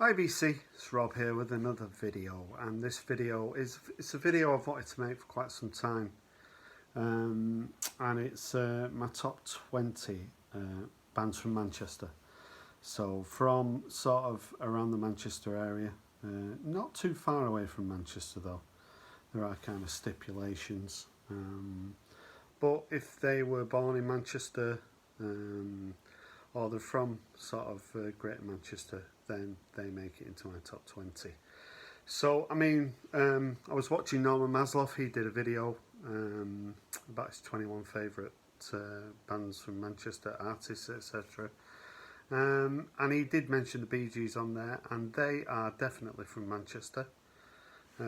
Hi VC, it's Rob here with another video, and this video it's a video I've wanted to make for quite some time, and it's my top 20 bands from Manchester. So from sort of around the Manchester area, not too far away from Manchester though. There are kind of stipulations, but if they were born in Manchester, or they're from sort of Greater Manchester, then they make it into my top 20. So, I mean, I was watching Norman Maslow. He did a video about his 21 favourite bands from Manchester, artists, etc. And he did mention the Bee Gees on there, and they are definitely from Manchester,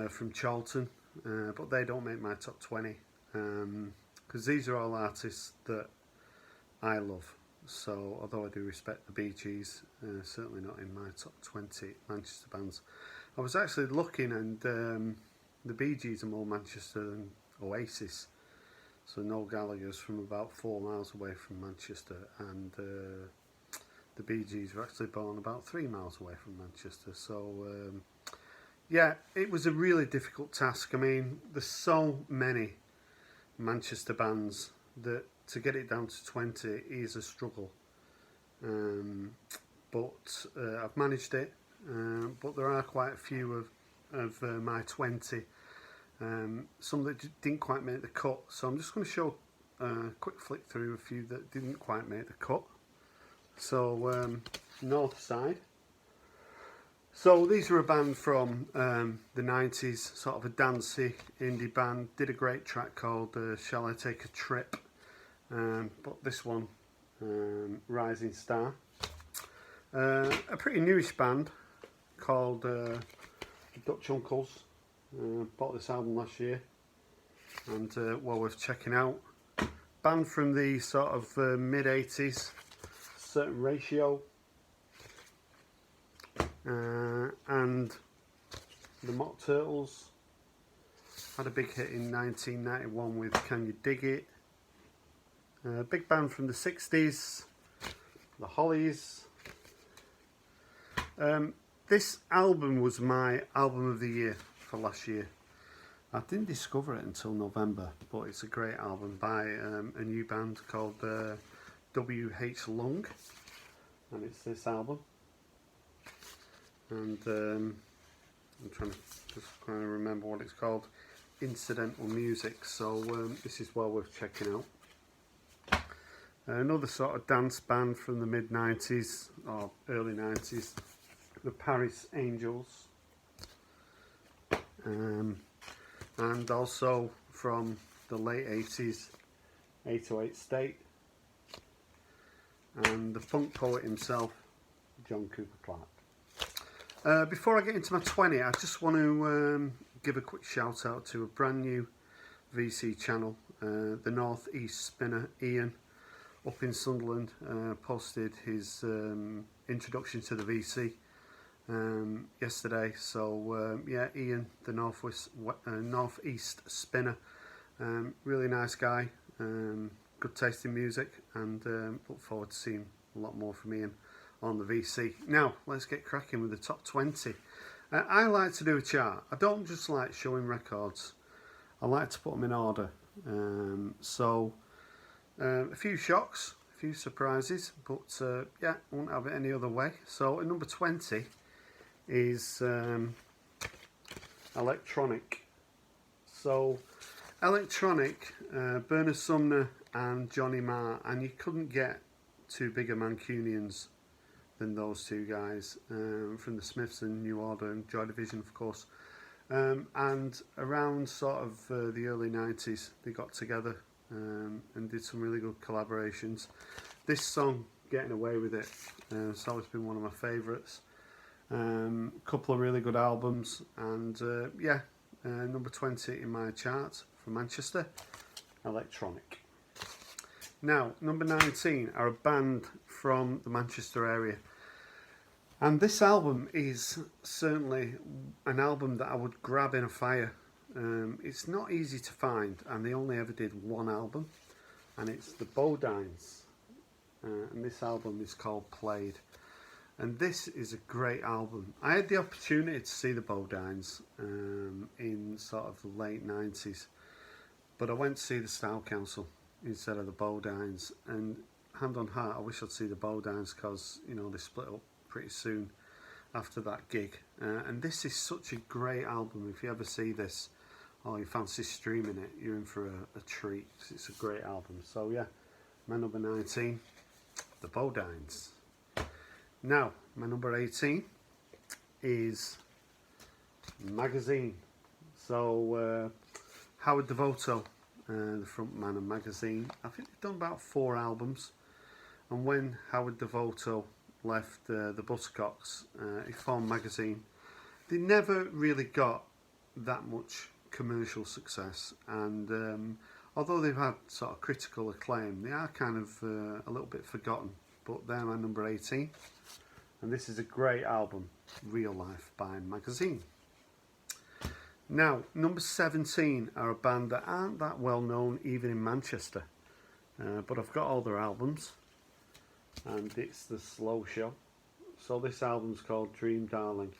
from Charlton, but they don't make my top 20, because these are all artists that I love. So, although I do respect the Bee Gees, certainly not in my top 20 Manchester bands. I was actually looking, and the Bee Gees are more Manchester than Oasis. So Noel Gallagher's from about 4 miles away from Manchester, and the Bee Gees were actually born about 3 miles away from Manchester. So yeah, it was a really difficult task. I mean, there's so many Manchester bands that to get it down to 20 is a struggle, but I've managed it. But there are quite a few of my 20, some that didn't quite make the cut, so I'm just going to show a quick flick through a few that didn't quite make the cut. So North Side. So these are a band from the 90s, sort of a dancey indie band. Did a great track called Shall I Take a Trip, but this one, Rising Star. A pretty newish band called Dutch Uncles. Bought this album last year, and well worth checking out. Band from the sort of mid-80s, Certain Ratio, and the Mock Turtles. Had a big hit in 1991 with Can You Dig It? Big band from the 60s, the Hollies. This album was my album of the year for last year. I didn't discover it until November, but it's a great album by a new band called W.H. Lung, and it's this album. And I'm trying to just kind of remember what it's called. Incidental Music. So this is well worth checking out. Another sort of dance band from the mid-90s or early 90s, the Paris Angels, and also from the late 80s, 808 State, and the punk poet himself, John Cooper Clarke. Before I get into my 20, I just want to give a quick shout out to a brand new VC channel, the North East Spinner Ian, up in Sunderland, posted his introduction to the VC yesterday. So yeah, Ian, the North East Spinner, really nice guy, good taste in music, and look forward to seeing a lot more from Ian on the VC. Now let's get cracking with the top 20. I like to do a chart. I don't just like showing records, I like to put them in order. So a few shocks, a few surprises, but yeah, I won't have it any other way. So at number 20 is electronic. So electronic, Bernard Sumner and Johnny Marr, and you couldn't get two bigger Mancunians than those two guys, from the Smiths and New Order and Joy Division, of course. And around sort of the early 90s, they got together and did some really good collaborations. This song, Getting Away With It, it's always been one of my favourites. Couple of really good albums, and yeah, number 20 in my chart for Manchester, electronic. Now, number 19 are a band from the Manchester area, and this album is certainly an album that I would grab in a fire. It's not easy to find, and they only ever did one album, and it's the Bodines, and this album is called Played. And this is a great album. I had the opportunity to see the Bodines in sort of the late 90s, but I went to see the Style Council instead of the Bodines, and hand on heart, I wish I'd see the Bodines, because you know they split up pretty soon after that gig. And this is such a great album. If you ever see this or you fancy streaming it, you're in for a treat. It's a great album. So yeah, my number 19, the Bodines. Now, my number 18 is Magazine. So Howard Devoto, the front man of Magazine, I think they've done about 4 albums. And when Howard Devoto left the Buttercocks, he formed Magazine. They never really got that much commercial success, and although they've had sort of critical acclaim, they are kind of a little bit forgotten. But they're my number 18, and this is a great album, Real Life by Magazine. Now, number 17 are a band that aren't that well known even in Manchester, but I've got all their albums, and it's the Slow Show. So this album's called Dream Darling,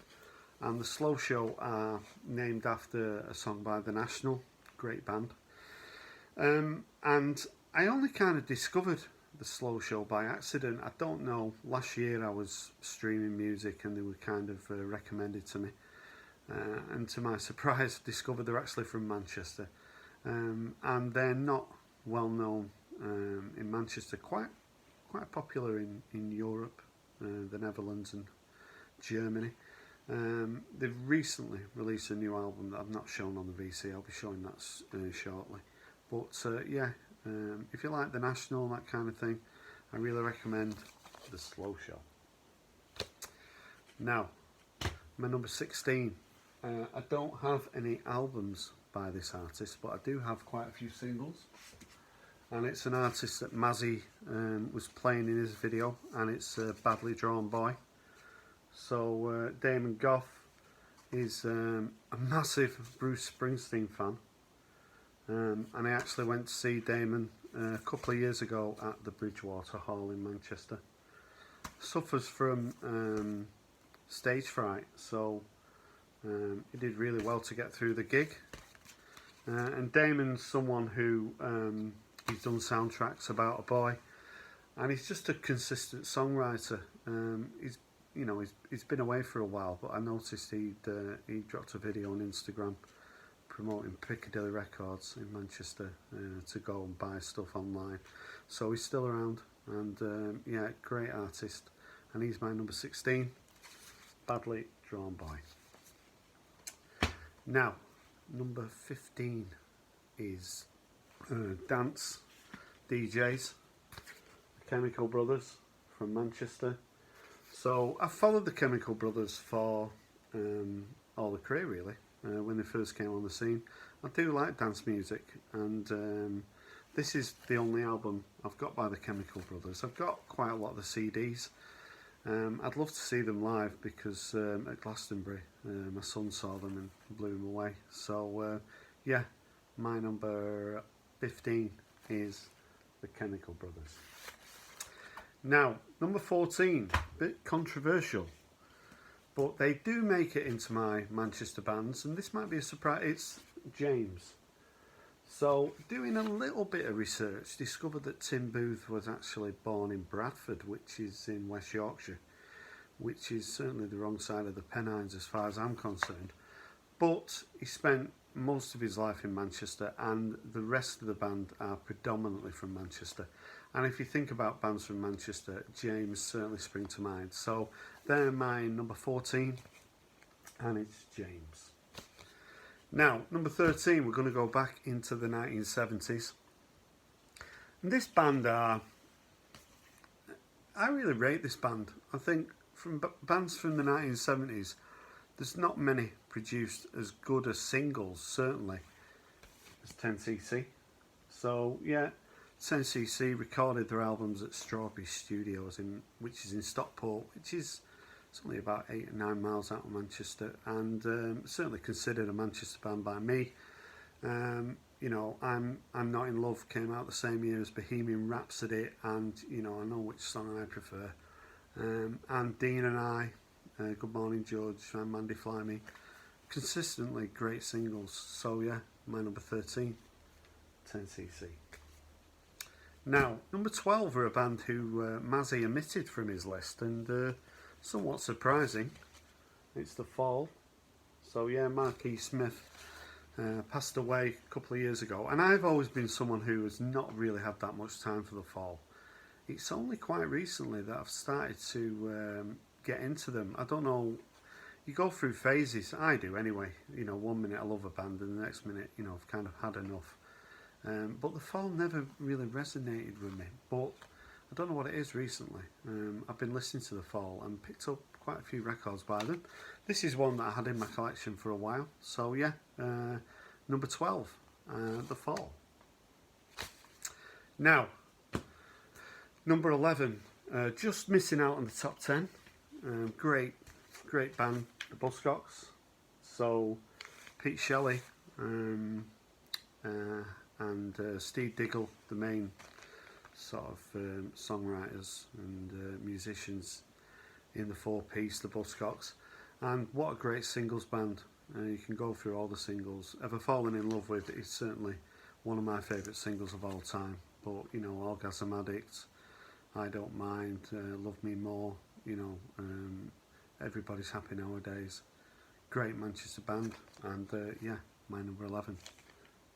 and the Slow Show are named after a song by The National, great band. And I only kind of discovered the Slow Show by accident. I don't know, last year I was streaming music and they were kind of recommended to me, and to my surprise discovered they're actually from Manchester, and they're not well known in Manchester, quite popular in Europe, the Netherlands and Germany. They've recently released a new album that I've not shown on the VC. I'll be showing that shortly. But yeah, if you like The National, that kind of thing, I really recommend the Slow Show. Now, my number 16. I don't have any albums by this artist, but I do have quite a few singles. And it's an artist that Mazzy was playing in his video, and it's Badly Drawn Boy. So Damon Gough is a massive Bruce Springsteen fan, and I actually went to see Damon a couple of years ago at the Bridgewater Hall in Manchester. Suffers from stage fright, so he did really well to get through the gig. And Damon's someone who he's done soundtracks about a boy, and he's just a consistent songwriter. He's been away for a while, but I noticed he dropped a video on Instagram promoting Piccadilly Records in Manchester to go and buy stuff online. So he's still around, and yeah, great artist. And he's my number 16, Badly Drawn Boy. Now, number 15 is dance DJs, the Chemical Brothers from Manchester. So I followed the Chemical Brothers for all the career, really, when they first came on the scene. I do like dance music, and this is the only album I've got by the Chemical Brothers. I've got quite a lot of the CDs. I'd love to see them live, because at Glastonbury my son saw them and blew him away. So yeah, my number 15 is the Chemical Brothers. Now, number 14, a bit controversial, but they do make it into my Manchester bands, and this might be a surprise. It's James. So, doing a little bit of research, discovered that Tim Booth was actually born in Bradford, which is in West Yorkshire, which is certainly the wrong side of the Pennines as far as I'm concerned. But he spent most of his life in Manchester, and the rest of the band are predominantly from Manchester. And if you think about bands from Manchester, James certainly spring to mind. So they're my number 14, and it's James. Now, number 13, we're going to go back into the 1970s. And this band I really rate this band. I think from bands from the 1970s, there's not many produced as good as singles, certainly, as Tencc. So yeah, Tencc recorded their albums at Strawberry Studios, which is in Stockport, which is only about 8 or 9 miles out of Manchester, and certainly considered a Manchester band by me. You know, I'm Not in Love came out the same year as Bohemian Rhapsody, and you know, I know which song I prefer. And Dean and I, Good Morning George and Mandy Fly Me, consistently great singles. So yeah, my number 13, Tencc. Now, number 12 are a band who Mazzy omitted from his list, and somewhat surprising, it's The Fall. So yeah, Marquis Smith passed away a couple of years ago, and I've always been someone who has not really had that much time for The Fall. It's only quite recently that I've started to get into them. I don't know, you go through phases, I do anyway, you know, one minute I love a band and the next minute, you know, I've kind of had enough. But The Fall never really resonated with me, but I don't know what it is recently. I've been listening to The Fall and picked up quite a few records by them. This is one that I had in my collection for a while, so yeah, number 12, The Fall. Now, number 11, just missing out on the top 10, great band, the Buzzcocks. So Pete Shelley and Steve Diggle, the main sort of songwriters and musicians in the four-piece, the Buzzcocks. And what a great singles band. You can go through all the singles. Ever Fallen in Love With is certainly one of my favourite singles of all time. But, you know, Orgasm Addict, I Don't Mind, Love Me More, you know, Everybody's Happy Nowadays. Great Manchester band. And, yeah, my number 11,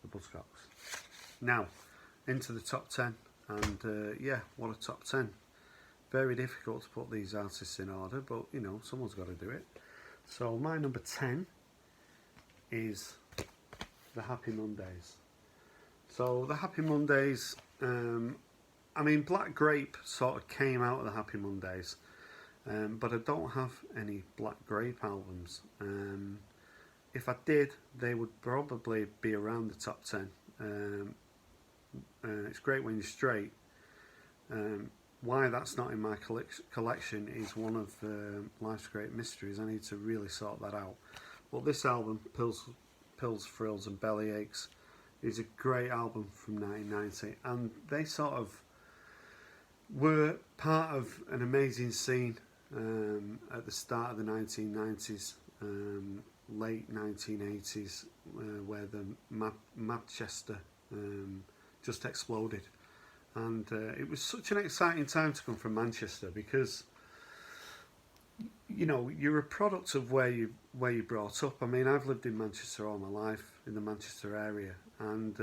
the Buzzcocks. Now, into the top 10. And, yeah, what a top 10. Very difficult to put these artists in order, but, you know, someone's got to do it. So my number 10 is the Happy Mondays. So the Happy Mondays, I mean, Black Grape sort of came out of the Happy Mondays, but I don't have any Black Grape albums. If I did, they would probably be around the top 10. It's Great When You're Straight. Why that's not in my collection is one of life's great mysteries. I need to really sort that out. But this album, Pills, Thrills and Bellyaches, is a great album from 1990, and they sort of were part of an amazing scene at the start of the 1990s, late 1980s, where the Manchester just exploded. And it was such an exciting time to come from Manchester because, you know, you're a product of where you brought up. I mean, I've lived in Manchester all my life, in the Manchester area, and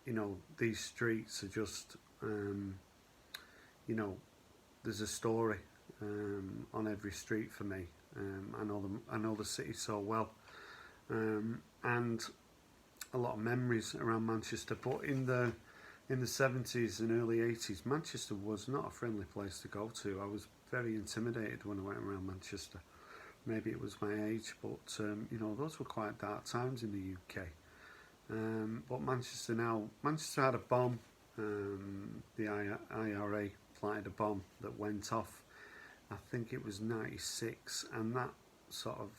you know, these streets are just, you know, there's a story on every street for me. I know the city so well, and a lot of memories around Manchester. But in the 70s and early 80s, Manchester was not a friendly place to go to. I was very intimidated when I went around Manchester. Maybe it was my age, but you know, those were quite dark times in the UK. But Manchester had a bomb. The IRA planted a bomb that went off. I think it was 96, and that sort of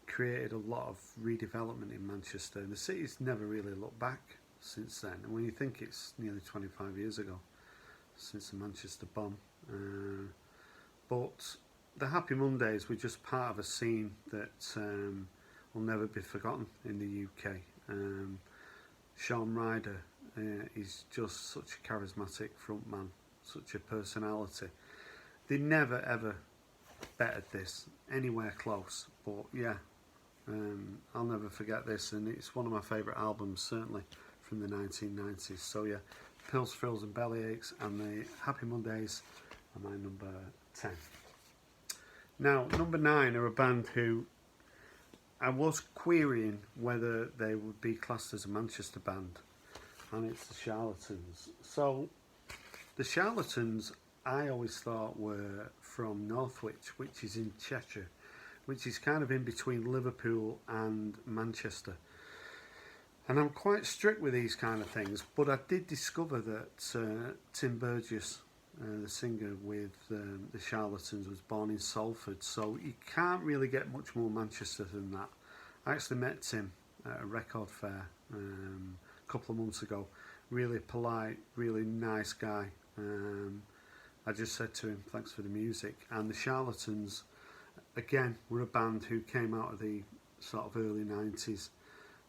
created a lot of redevelopment in Manchester. And the city's never really looked back since then. And when you think it's nearly 25 years ago since the Manchester bomb, but the Happy Mondays were just part of a scene that will never be forgotten in the UK. Shaun Ryder is just such a charismatic frontman, such a personality. They never ever bettered this anywhere close, but yeah, I'll never forget this, and it's one of my favourite albums, certainly from the 1990s. So yeah, Pills, Thrills and Bellyaches and the Happy Mondays are my number 10. Now, number 9 are a band who I was querying whether they would be classed as a Manchester band, and it's the Charlatans. So the Charlatans, I always thought were from Northwich, which is in Cheshire, which is kind of in between Liverpool and Manchester. And I'm quite strict with these kind of things, but I did discover that Tim Burgess, the singer with the Charlatans, was born in Salford, so you can't really get much more Manchester than that. I actually met Tim at a record fair a couple of months ago. Really polite, really nice guy. I just said to him, thanks for the music. And the Charlatans, again, were a band who came out of the sort of early 90s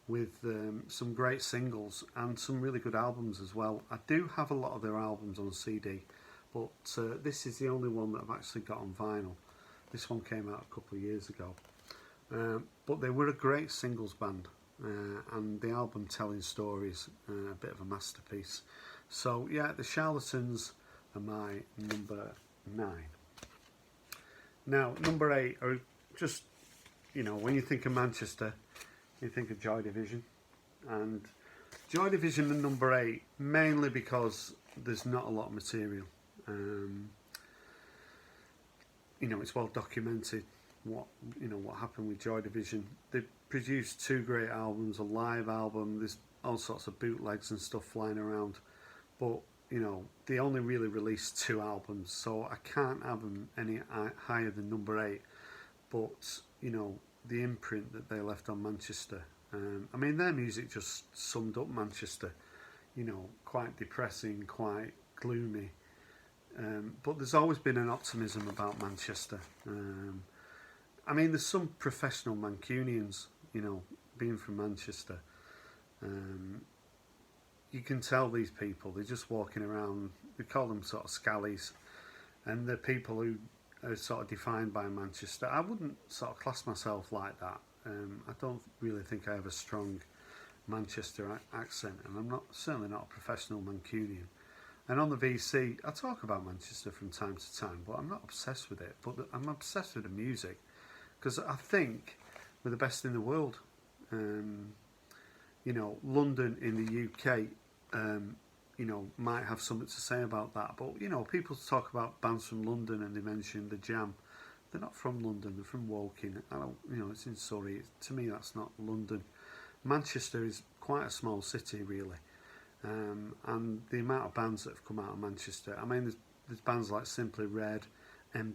with some great singles and some really good albums as well. I do have a lot of their albums on CD, but this is the only one that I've actually got on vinyl. This one came out a couple of years ago. But they were a great singles band, and the album Telling Stories, a bit of a masterpiece. So yeah, the Charlatans are my number 9. Now, number 8 are just, you know, when you think of Manchester, you think of Joy Division. And Joy Division are number 8, mainly because there's not a lot of material. You know, it's well documented what happened with Joy Division. They produced 2 great albums, a live album, there's all sorts of bootlegs and stuff flying around, but you know, they only really released 2 albums, so I can't have them any higher than number 8. But you know, the imprint that they left on Manchester, I mean, their music just summed up Manchester, you know, quite depressing, quite gloomy, but there's always been an optimism about Manchester. I mean, there's some professional Mancunians, you know, being from Manchester. You can tell these people, they're just walking around, we call them sort of scallies, and they're people who are sort of defined by Manchester. I wouldn't sort of class myself like that. I don't really think I have a strong Manchester accent, and I'm certainly not a professional Mancunian. And on the VC, I talk about Manchester from time to time, but I'm not obsessed with it. But I'm obsessed with the music, because I think we're the best in the world. You know, London in the UK, you know, might have something to say about that. But, you know, people talk about bands from London and they mention The Jam. They're not from London, they're from Woking. You know, it's in Surrey. To me, that's not London. Manchester is quite a small city, really. And the amount of bands that have come out of Manchester, I mean, there's bands like Simply Red,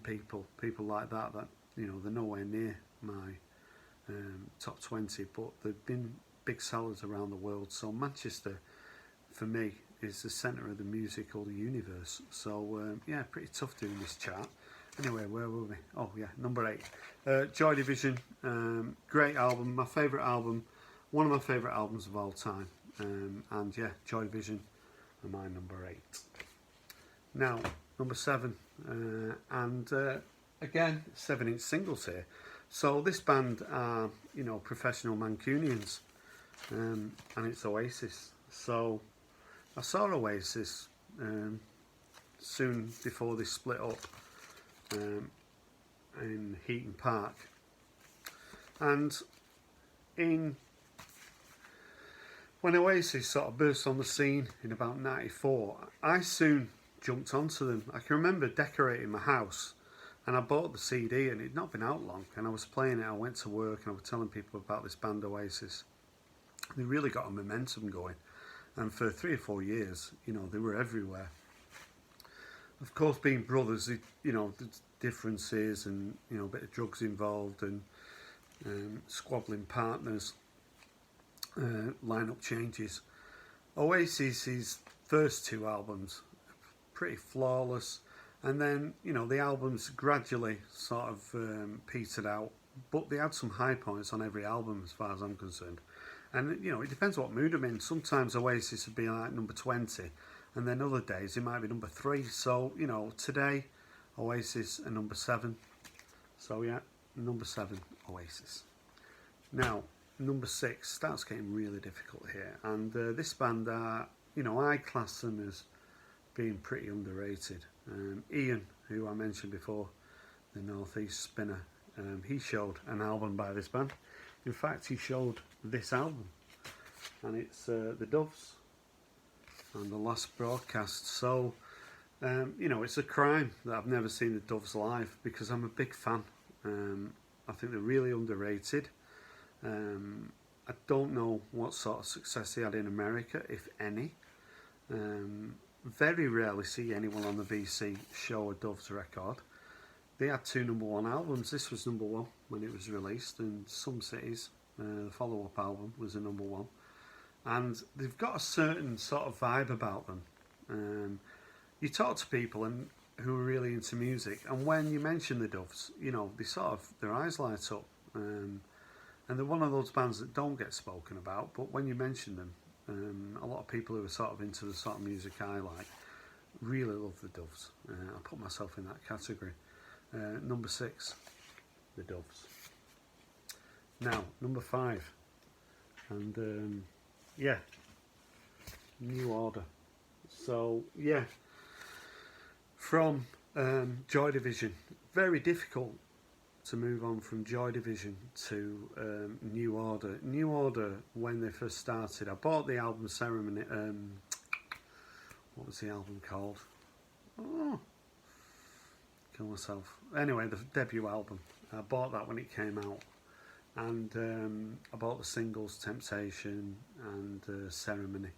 people like that, you know, they're nowhere near my top 20, but they've been big sellers around the world. So Manchester, for me, is the centre of the musical universe. So yeah, pretty tough doing this chart. Anyway, where were we? Oh yeah, number 8. Joy Division, great album, my favourite album, one of my favourite albums of all time. And yeah, Joy Division are my number 8. Now, number 7, and again, 7-inch singles here. So this band are, you know, professional Mancunians, and it's Oasis. So I saw Oasis soon before they split up in Heaton Park, and when Oasis sort of burst on the scene in about 94, I soon jumped onto them. I can remember decorating my house, and I bought the CD, and it'd not been out long, and I was playing it. I went to work and I was telling people about this band Oasis. They really got a momentum going, and for 3 or 4 years, you know, they were everywhere. Of course, being brothers, you know, there's differences, and you know, a bit of drugs involved, and squabbling partners, lineup changes. Oasis's first 2 albums pretty flawless, and then, you know, the albums gradually sort of petered out, but they had some high points on every album as far as I'm concerned. And you know, it depends what mood I'm in. Sometimes Oasis would be like number 20, and then other days it might be number 3. So, you know, today Oasis are number 7. So yeah, number 7 Oasis. Now, number 6 starts getting really difficult here, and this band are, you know, I class them as being pretty underrated. Ian, who I mentioned before, the North East Spinner, he showed an album by this band. In fact, he showed this album, and it's The Doves and The Last Broadcast. So, you know, it's a crime that I've never seen the Doves live, because I'm a big fan. I think they're really underrated. I don't know what sort of success they had in America, if any. Very rarely see anyone on the VC show a Doves record. They had 2 #1 albums. This was #1 when it was released in some cities. The follow-up album was a #1. And they've got a certain sort of vibe about them. You talk to people and who are really into music, and when you mention the Doves, you know, they sort of, their eyes light up. And they're one of those bands that don't get spoken about, but when you mention them, a lot of people who are sort of into the sort of music I like really love the Doves. I put myself in that category. Number 6, the Doves. Now, number 5, and yeah, New Order. So yeah, from Joy Division, very difficult to move on from Joy Division to New Order. New Order, when they first started, I bought the album Ceremony. What was the album called? Oh, kill myself. Anyway, the debut album. I bought that when it came out, and I bought the singles Temptation and Ceremony,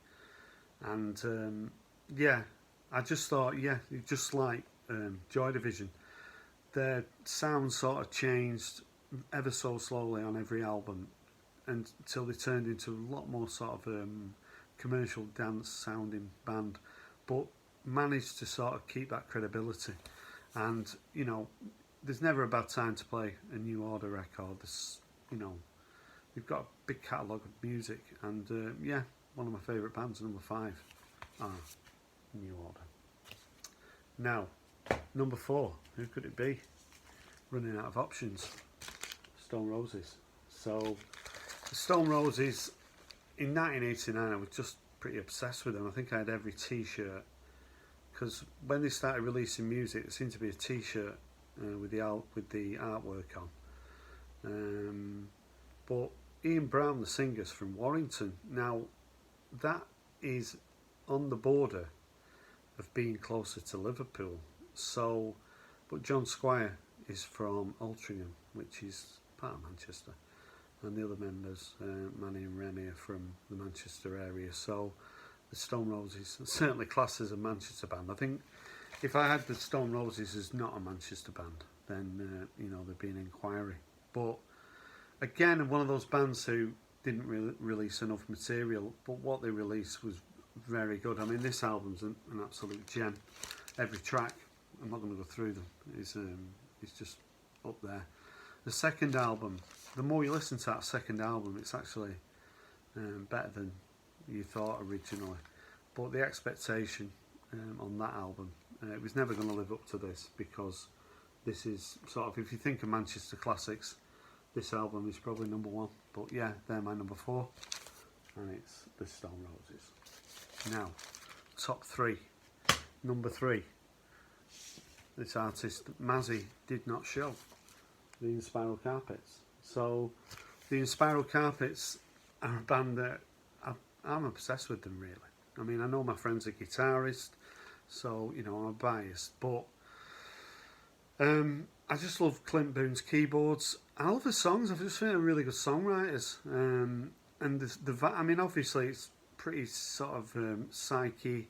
and yeah, I just thought, yeah, just like Joy Division, their sound sort of changed ever so slowly on every album until they turned into a lot more sort of commercial dance sounding band, but managed to sort of keep that credibility. And you know, there's never a bad time to play a New Order record. This, you know, you've got a big catalogue of music, and yeah, one of my favourite bands, number 5, are New Order. Now, number 4, who could it be? Running out of options. Stone Roses. So, the Stone Roses, in 1989, I was just pretty obsessed with them. I think I had every t-shirt, because when they started releasing music, there seemed to be a t-shirt with the artwork on. But Ian Brown, the singer's from Warrington. Now, that is on the border of being closer to Liverpool. So, but John Squire is from Altrincham, which is part of Manchester, and the other members, Manny and Remy, are from the Manchester area. So, the Stone Roses certainly classed as a Manchester band. I think if I had the Stone Roses as not a Manchester band, then you know, there'd be an inquiry. But again, one of those bands who didn't release enough material, but what they released was very good. I mean, this album's an absolute gem. Every track, I'm not going to go through them, is just up there. The second album, the more you listen to that second album, it's actually better than you thought originally. But the expectation on that album, it was never going to live up to this, because this is sort of, if you think of Manchester classics, this album is probably number 1. But yeah, they're my number 4, and it's the Stone Roses. Now, top 3. Number 3, this artist Mazzy did not show, the Inspiral Carpets. So the Inspiral Carpets are a band that I'm obsessed with them, really. I mean, I know my friend's a guitarist, so you know, I'm biased, but I just love Clint Boone's keyboards. I love the songs. I just think they're really good songwriters. And I mean, obviously it's pretty sort of psyche,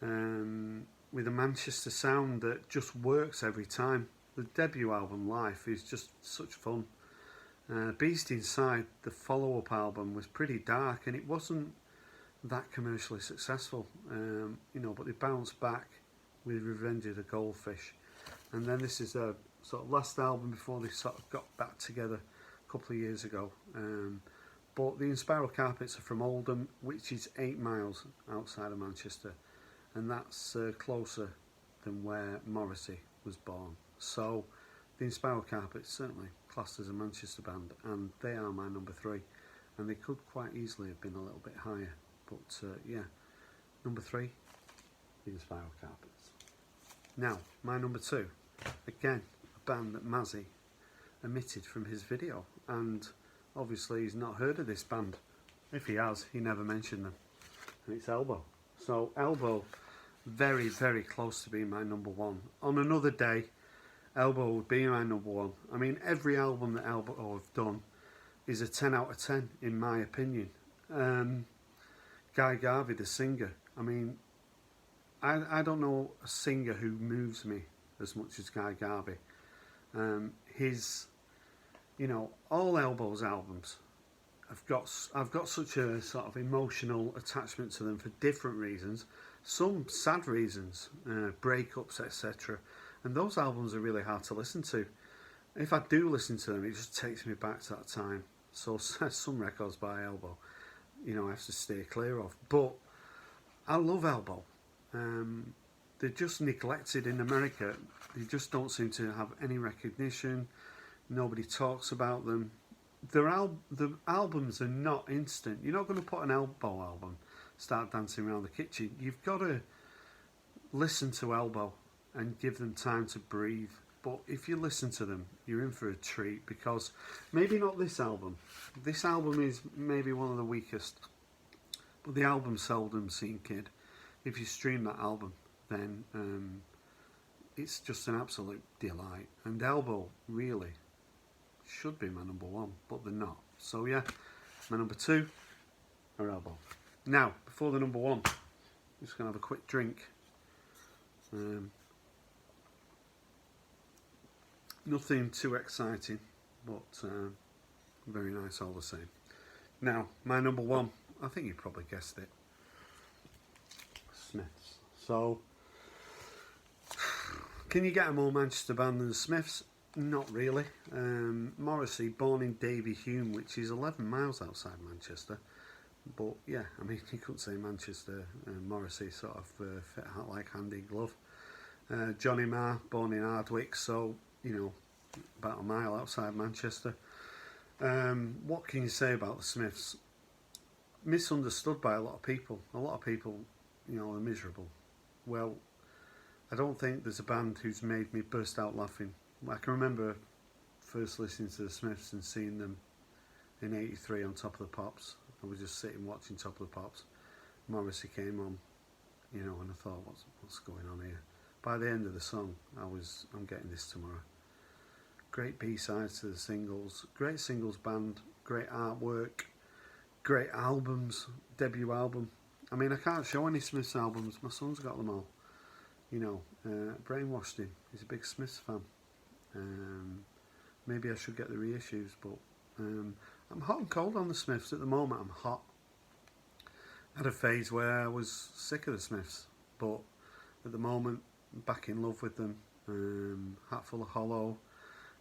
with a Manchester sound that just works every time. The debut album, Life, is just such fun. Beast Inside, the follow-up album, was pretty dark, and it wasn't that commercially successful, you know, but they bounced back with Revenge of the Goldfish. And then this is a sort of last album before they sort of got back together a couple of years ago. But the Inspiral Carpets are from Oldham, which is 8 miles outside of Manchester, and that's closer than where Morrissey was born. So the Inspiral Carpets certainly classed as a Manchester band, and they are my number 3, and they could quite easily have been a little bit higher, but yeah, number 3, the Inspiral Carpets. Now, my number 2, again, a band that Mazzy omitted from his video, and obviously he's not heard of this band. If he has, he never mentioned them, and it's Elbow. So Elbow, very, very close to being my number 1. On another day, Elbow would be my number 1. I mean, every album that Elbow have done is a 10 out of 10, in my opinion. Guy Garvey, the singer, I mean, I don't know a singer who moves me as much as Guy Garvey. His, you know, all Elbow's albums, I've got such a sort of emotional attachment to them for different reasons. some sad reasons, breakups, etc. And those albums are really hard to listen to. If I do listen to them, it just takes me back to that time. So some records by Elbow, you know, I have to stay clear of. But I love Elbow. They're just neglected in America. They just don't seem to have any recognition. Nobody talks about them. The albums are not instant. You're not going to put an Elbow album, start dancing around the kitchen. You've got to listen to Elbow and give them time to breathe. But if you listen to them, you're in for a treat, because maybe not this album. This album is maybe one of the weakest. But the album Seldom Seen Kid, if you stream that album, then it's just an absolute delight. And Elbow really should be my number one, but they're not. So yeah, my number two are Elbow. Now, before the number one, I'm just going to have a quick drink. Nothing too exciting, but very nice all the same. Now, my number one, I think you probably guessed it, Smiths. So, can you get a more Manchester band than the Smiths? Not really. Morrissey, born in Davyhulme, which is 11 miles outside Manchester. But yeah, I mean, you couldn't say Manchester. Morrissey sort of fit like hand in glove. Johnny Marr, born in Hardwick, so, you know, about a mile outside Manchester. What can you say about the Smiths? Misunderstood by a lot of people. A lot of people, you know, are miserable. Well, I don't think there's a band who's made me burst out laughing. I can remember first listening to the Smiths and seeing them in '83 on Top of the Pops. I was just sitting watching Top of the Pops. Morrissey came on, you know, and I thought, what's going on here? By the end of the song, I'm getting this tomorrow. Great B-sides to the singles, great singles band, great artwork, great albums, debut album. I mean, I can't show any Smiths albums. My son's got them all. You know, brainwashed him. He's a big Smiths fan. Maybe I should get the reissues, but I'm hot and cold on the Smiths at the moment. I'm hot. I had a phase where I was sick of the Smiths, but at the moment, I'm back in love with them. Hatful of Hollow,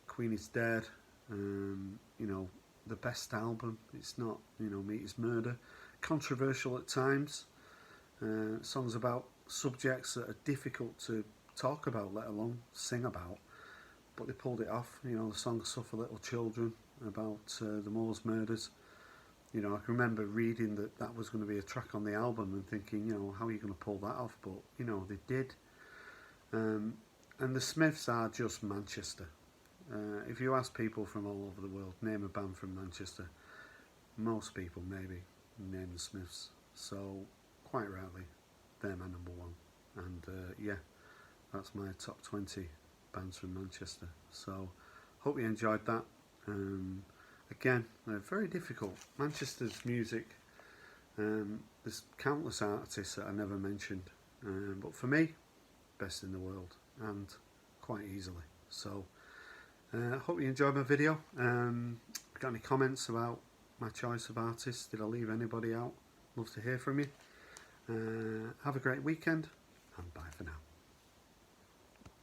Queen is Dead, you know, the best album. It's not, you know, Meat is Murder. Controversial at times. Songs about subjects that are difficult to talk about, let alone sing about. But they pulled it off. You know, the song Suffer Little Children, about the Moors murders. You know, I can remember reading that was going to be a track on the album and thinking, you know, how are you going to pull that off? But, you know, they did. And the Smiths are just Manchester. If you ask people from all over the world, name a band from Manchester, most people maybe name the Smiths. So, quite rightly, they're my number one. And yeah, that's my top 20 bands from Manchester. So, hope you enjoyed that. Again, very difficult. Manchester's music, there's countless artists that I never mentioned. But for me, best in the world, and quite easily. So, I hope you enjoyed my video. Got any comments about my choice of artists? Did I leave anybody out? Love to hear from you. Have a great weekend, and bye for now.